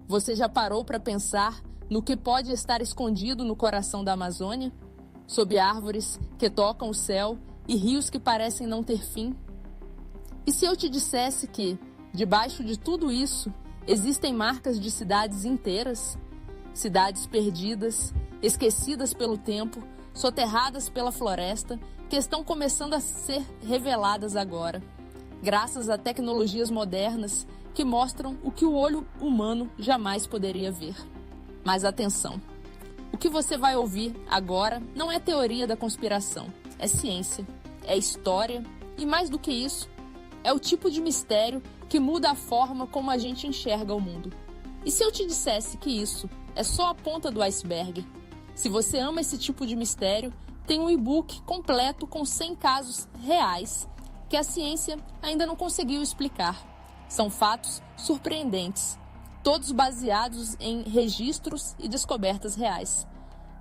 Você já parou para pensar no que pode estar escondido no coração da Amazônia? Sob árvores que tocam o céu e rios que parecem não ter fim? E se eu te dissesse que, debaixo de tudo isso, existem marcas de cidades inteiras? Cidades perdidas, esquecidas pelo tempo, soterradas pela floresta, que estão começando a ser reveladas agora, graças a tecnologias modernas que mostram o que o olho humano jamais poderia ver. Mas atenção, o que você vai ouvir agora não é teoria da conspiração, é ciência, é história e, mais do que isso, é o tipo de mistério que muda a forma como a gente enxerga o mundo. E se eu te dissesse que isso é só a ponta do iceberg? Se você ama esse tipo de mistério, tem um e-book completo com 100 casos reais que a ciência ainda não conseguiu explicar. São fatos surpreendentes, todos baseados em registros e descobertas reais,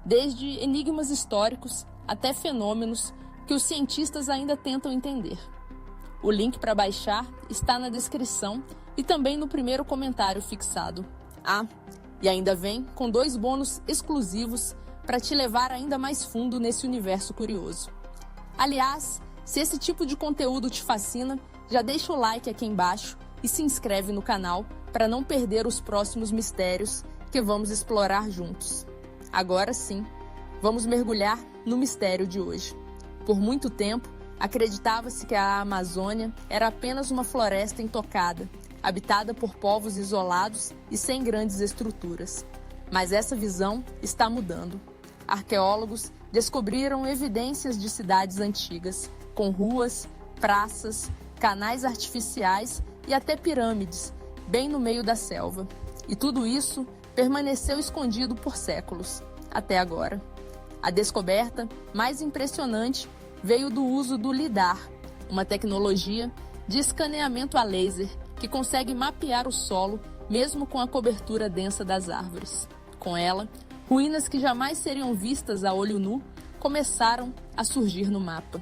desde enigmas históricos até fenômenos que os cientistas ainda tentam entender. O link para baixar está na descrição e também no primeiro comentário fixado. Ah, e ainda vem com 2 bônus exclusivos para te levar ainda mais fundo nesse universo curioso. Aliás, se esse tipo de conteúdo te fascina, já deixa o like aqui embaixo e se inscreve no canal para não perder os próximos mistérios que vamos explorar juntos. Agora sim, vamos mergulhar no mistério de hoje. Por muito tempo, acreditava-se que a Amazônia era apenas uma floresta intocada, habitada por povos isolados e sem grandes estruturas. Mas essa visão está mudando. Arqueólogos descobriram evidências de cidades antigas, com ruas, praças, canais artificiais e até pirâmides, bem no meio da selva. E tudo isso permaneceu escondido por séculos, até agora. A descoberta mais impressionante veio do uso do LIDAR, uma tecnologia de escaneamento a laser que consegue mapear o solo mesmo com a cobertura densa das árvores. Com ela, ruínas que jamais seriam vistas a olho nu começaram a surgir no mapa.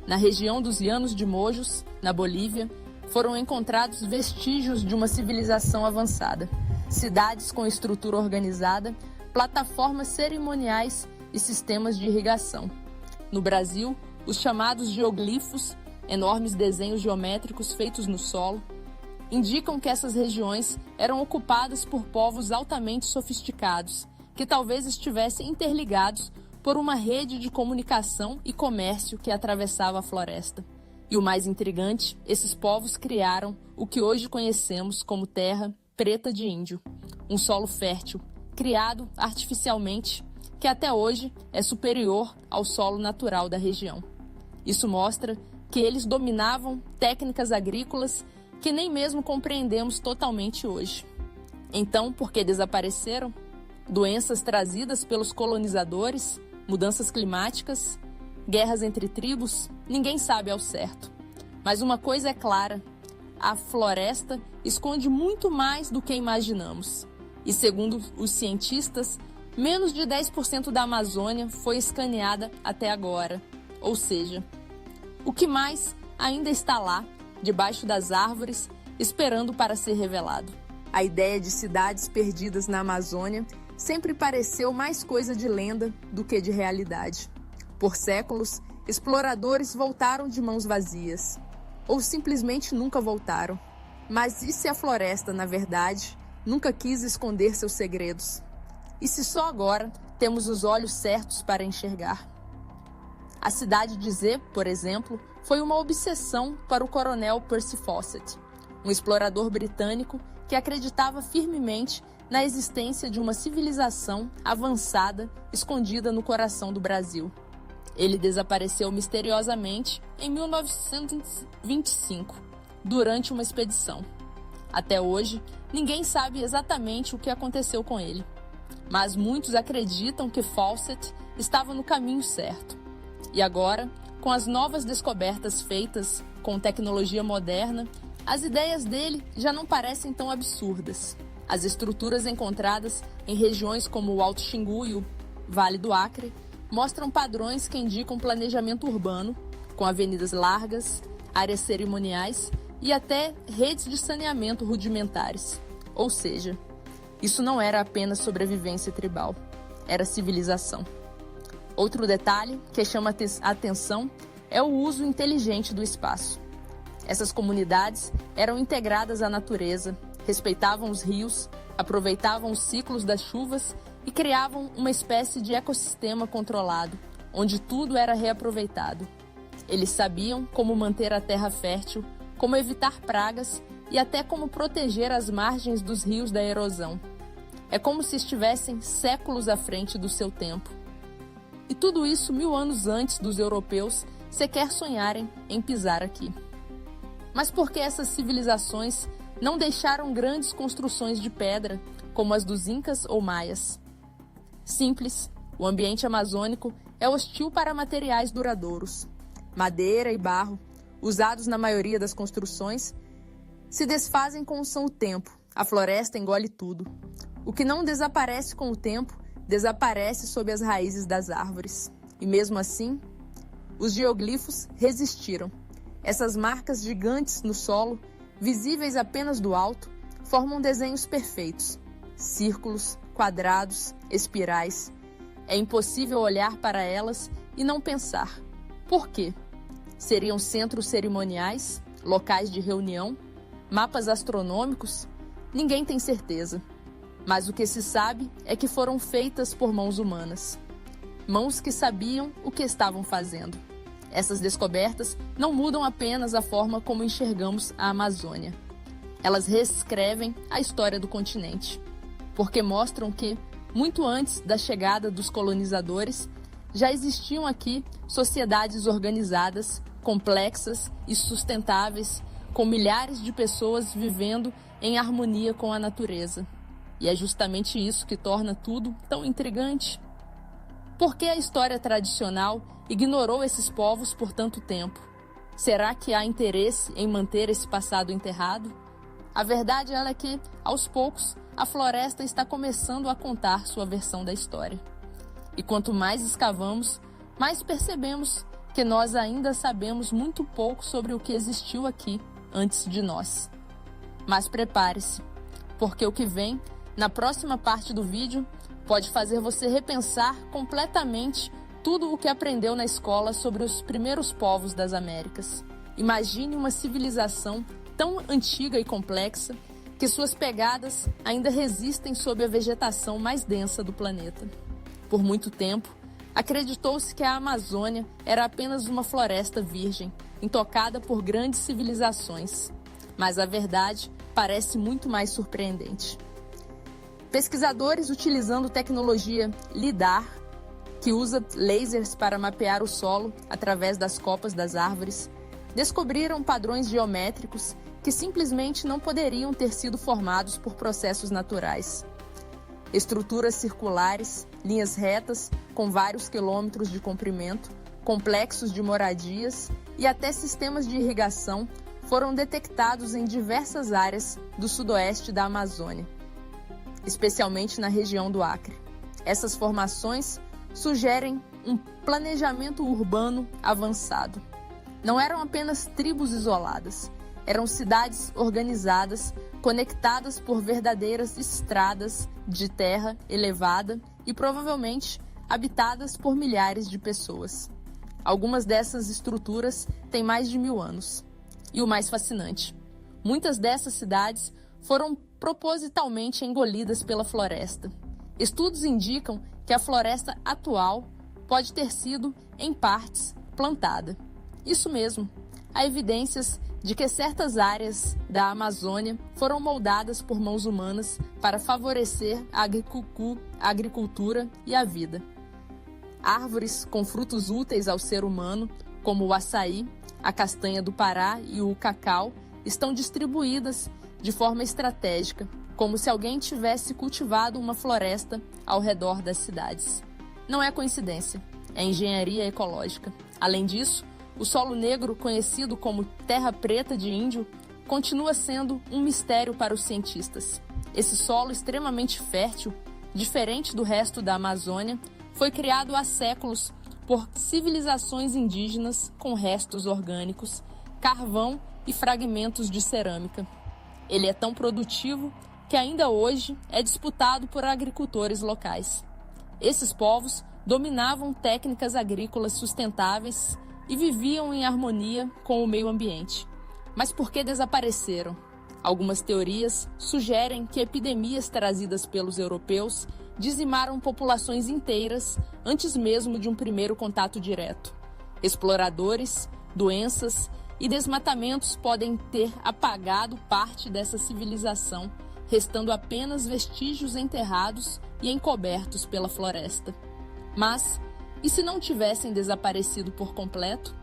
Na região dos Llanos de Mojos, na Bolívia, foram encontrados vestígios de uma civilização avançada, cidades com estrutura organizada, plataformas cerimoniais e sistemas de irrigação. No Brasil, os chamados geoglifos, enormes desenhos geométricos feitos no solo, indicam que essas regiões eram ocupadas por povos altamente sofisticados, que talvez estivessem interligados por uma rede de comunicação e comércio que atravessava a floresta. E o mais intrigante, esses povos criaram o que hoje conhecemos como terra preta de índio, um solo fértil, criado artificialmente, que até hoje é superior ao solo natural da região. Isso mostra que eles dominavam técnicas agrícolas que nem mesmo compreendemos totalmente hoje. Então, por que desapareceram? Doenças trazidas pelos colonizadores, mudanças climáticas, guerras entre tribos? Ninguém sabe ao certo. Mas uma coisa é clara: a floresta esconde muito mais do que imaginamos. E segundo os cientistas, menos de 10% da Amazônia foi escaneada até agora. Ou seja, o que mais ainda está lá, debaixo das árvores, esperando para ser revelado. A ideia de cidades perdidas na Amazônia sempre pareceu mais coisa de lenda do que de realidade. Por séculos, exploradores voltaram de mãos vazias, ou simplesmente nunca voltaram. Mas e se a floresta, na verdade, nunca quis esconder seus segredos? E se só agora temos os olhos certos para enxergar? A cidade de Z, por exemplo, foi uma obsessão para o coronel Percy Fawcett, um explorador britânico que acreditava firmemente na existência de uma civilização avançada escondida no coração do Brasil. Ele desapareceu misteriosamente em 1925, durante uma expedição. Até hoje, ninguém sabe exatamente o que aconteceu com ele. Mas muitos acreditam que Fawcett estava no caminho certo. E agora, com as novas descobertas feitas com tecnologia moderna, as ideias dele já não parecem tão absurdas. As estruturas encontradas em regiões como o Alto Xingu e o Vale do Acre mostram padrões que indicam planejamento urbano, com avenidas largas, áreas cerimoniais e até redes de saneamento rudimentares. Ou seja, Isso não era apenas sobrevivência tribal, era civilização. Outro detalhe que chama a atenção é o uso inteligente do espaço. Essas comunidades eram integradas à natureza, respeitavam os rios, aproveitavam os ciclos das chuvas e criavam uma espécie de ecossistema controlado, onde tudo era reaproveitado. Eles sabiam como manter a terra fértil, como evitar pragas e até como proteger as margens dos rios da erosão. É como se estivessem séculos à frente do seu tempo. E tudo isso 1000 anos antes dos europeus sequer sonharem em pisar aqui. Mas por que essas civilizações não deixaram grandes construções de pedra, como as dos Incas ou Maias? Simples, o ambiente amazônico é hostil para materiais duradouros. Madeira e barro, usados na maioria das construções, se desfazem com o tempo. A floresta engole tudo. O que não desaparece com o tempo, desaparece sob as raízes das árvores. E mesmo assim, os geoglifos resistiram. Essas marcas gigantes no solo, visíveis apenas do alto, formam desenhos perfeitos. Círculos, quadrados, espirais. É impossível olhar para elas e não pensar. Por quê? Seriam centros cerimoniais, locais de reunião, mapas astronômicos? Ninguém tem certeza. Mas o que se sabe é que foram feitas por mãos humanas. Mãos que sabiam o que estavam fazendo. Essas descobertas não mudam apenas a forma como enxergamos a Amazônia. Elas reescrevem a história do continente, porque mostram que, muito antes da chegada dos colonizadores, já existiam aqui sociedades organizadas, complexas e sustentáveis, com milhares de pessoas vivendo em harmonia com a natureza. E é justamente isso que torna tudo tão intrigante. Por que a história tradicional ignorou esses povos por tanto tempo? Será que há interesse em manter esse passado enterrado? A verdade é que, aos poucos, a floresta está começando a contar sua versão da história. E quanto mais escavamos, mais percebemos que nós ainda sabemos muito pouco sobre o que existiu aqui antes de nós. Mas prepare-se, porque o que vem na próxima parte do vídeo pode fazer você repensar completamente tudo o que aprendeu na escola sobre os primeiros povos das Américas. Imagine uma civilização tão antiga e complexa que suas pegadas ainda resistem sob a vegetação mais densa do planeta. Por muito tempo, acreditou-se que a Amazônia era apenas uma floresta virgem, intocada por grandes civilizações. Mas a verdade parece muito mais surpreendente. Pesquisadores utilizando tecnologia LIDAR, que usa lasers para mapear o solo através das copas das árvores, descobriram padrões geométricos que simplesmente não poderiam ter sido formados por processos naturais. Estruturas circulares, linhas retas com vários quilômetros de comprimento, complexos de moradias e até sistemas de irrigação foram detectados em diversas áreas do sudoeste da Amazônia, especialmente na região do Acre. Essas formações sugerem um planejamento urbano avançado. Não eram apenas tribos isoladas, eram cidades organizadas, conectadas por verdadeiras estradas de terra elevada e provavelmente habitadas por milhares de pessoas. Algumas dessas estruturas têm mais de 1000 anos. E o mais fascinante, muitas dessas cidades foram propositalmente engolidas pela floresta. Estudos indicam que a floresta atual pode ter sido, em partes, plantada. Isso mesmo, há evidências de que certas áreas da Amazônia foram moldadas por mãos humanas para favorecer a agricultura e a vida. Árvores com frutos úteis ao ser humano, como o açaí, a castanha do Pará e o cacau, estão distribuídas de forma estratégica, como se alguém tivesse cultivado uma floresta ao redor das cidades. Não é coincidência, é engenharia ecológica. Além disso, o solo negro, conhecido como terra preta de índio, continua sendo um mistério para os cientistas. Esse solo extremamente fértil, diferente do resto da Amazônia, foi criado há séculos por civilizações indígenas com restos orgânicos, carvão e fragmentos de cerâmica. Ele é tão produtivo que ainda hoje é disputado por agricultores locais. Esses povos dominavam técnicas agrícolas sustentáveis e viviam em harmonia com o meio ambiente. Mas por que desapareceram? Algumas teorias sugerem que epidemias trazidas pelos europeus dizimaram populações inteiras antes mesmo de um primeiro contato direto. Exploradores, doenças e desmatamentos podem ter apagado parte dessa civilização, restando apenas vestígios enterrados e encobertos pela floresta. Mas, e se não tivessem desaparecido por completo?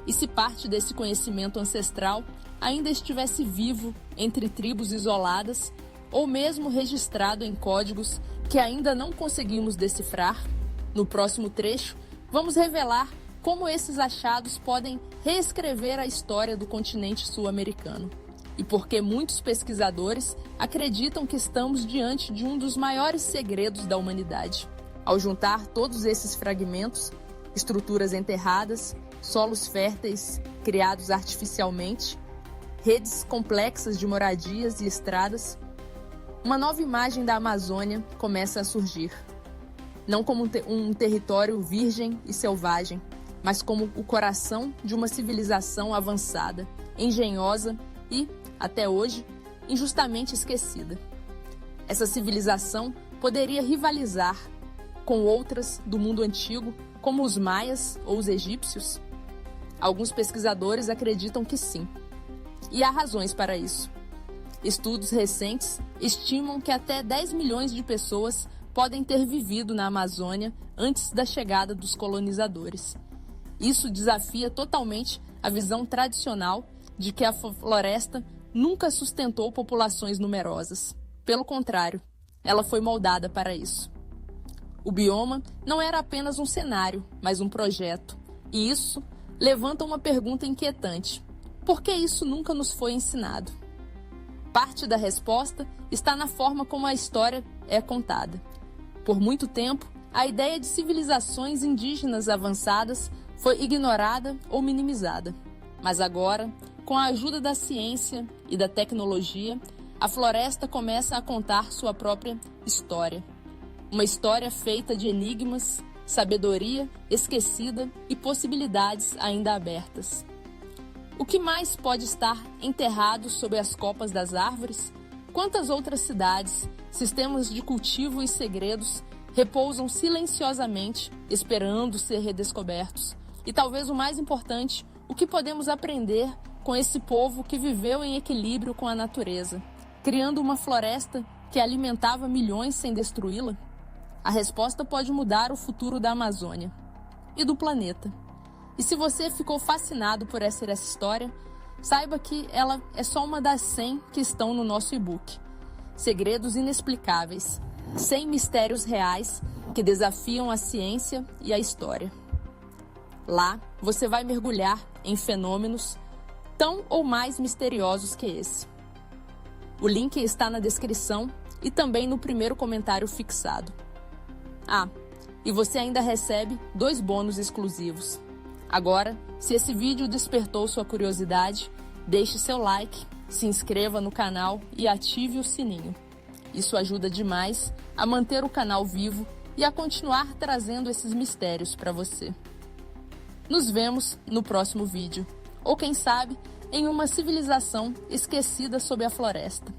E se parte desse conhecimento ancestral ainda estivesse vivo entre tribos isoladas ou mesmo registrado em códigos que ainda não conseguimos decifrar? No próximo trecho, vamos revelar como esses achados podem reescrever a história do continente sul-americano e por que muitos pesquisadores acreditam que estamos diante de um dos maiores segredos da humanidade. Ao juntar todos esses fragmentos, estruturas enterradas, solos férteis criados artificialmente, redes complexas de moradias e estradas, uma nova imagem da Amazônia começa a surgir. Não como um território virgem e selvagem, mas como o coração de uma civilização avançada, engenhosa e, até hoje, injustamente esquecida. Essa civilização poderia rivalizar com outras do mundo antigo, como os maias ou os egípcios? Alguns pesquisadores acreditam que sim. E há razões para isso. Estudos recentes estimam que até 10 milhões de pessoas podem ter vivido na Amazônia antes da chegada dos colonizadores. Isso desafia totalmente a visão tradicional de que a floresta nunca sustentou populações numerosas. Pelo contrário, ela foi moldada para isso. O bioma não era apenas um cenário, mas um projeto. E isso levanta uma pergunta inquietante. Por que isso nunca nos foi ensinado? Parte da resposta está na forma como a história é contada. Por muito tempo, a ideia de civilizações indígenas avançadas foi ignorada ou minimizada. Mas agora, com a ajuda da ciência e da tecnologia, a floresta começa a contar sua própria história. Uma história feita de enigmas, sabedoria esquecida e possibilidades ainda abertas. O que mais pode estar enterrado sob as copas das árvores? Quantas outras cidades, sistemas de cultivo e segredos repousam silenciosamente, esperando ser redescobertos? E talvez o mais importante, o que podemos aprender com esse povo que viveu em equilíbrio com a natureza, criando uma floresta que alimentava milhões sem destruí-la? A resposta pode mudar o futuro da Amazônia e do planeta. E se você ficou fascinado por essa história, saiba que ela é só uma das 100 que estão no nosso e-book. Segredos inexplicáveis, 100 mistérios reais que desafiam a ciência e a história. Lá, você vai mergulhar em fenômenos tão ou mais misteriosos que esse. O link está na descrição e também no primeiro comentário fixado. Ah, e você ainda recebe 2 bônus exclusivos. Agora, se esse vídeo despertou sua curiosidade, deixe seu like, se inscreva no canal e ative o sininho. Isso ajuda demais a manter o canal vivo e a continuar trazendo esses mistérios para você. Nos vemos no próximo vídeo, ou quem sabe, em uma civilização esquecida sob a floresta.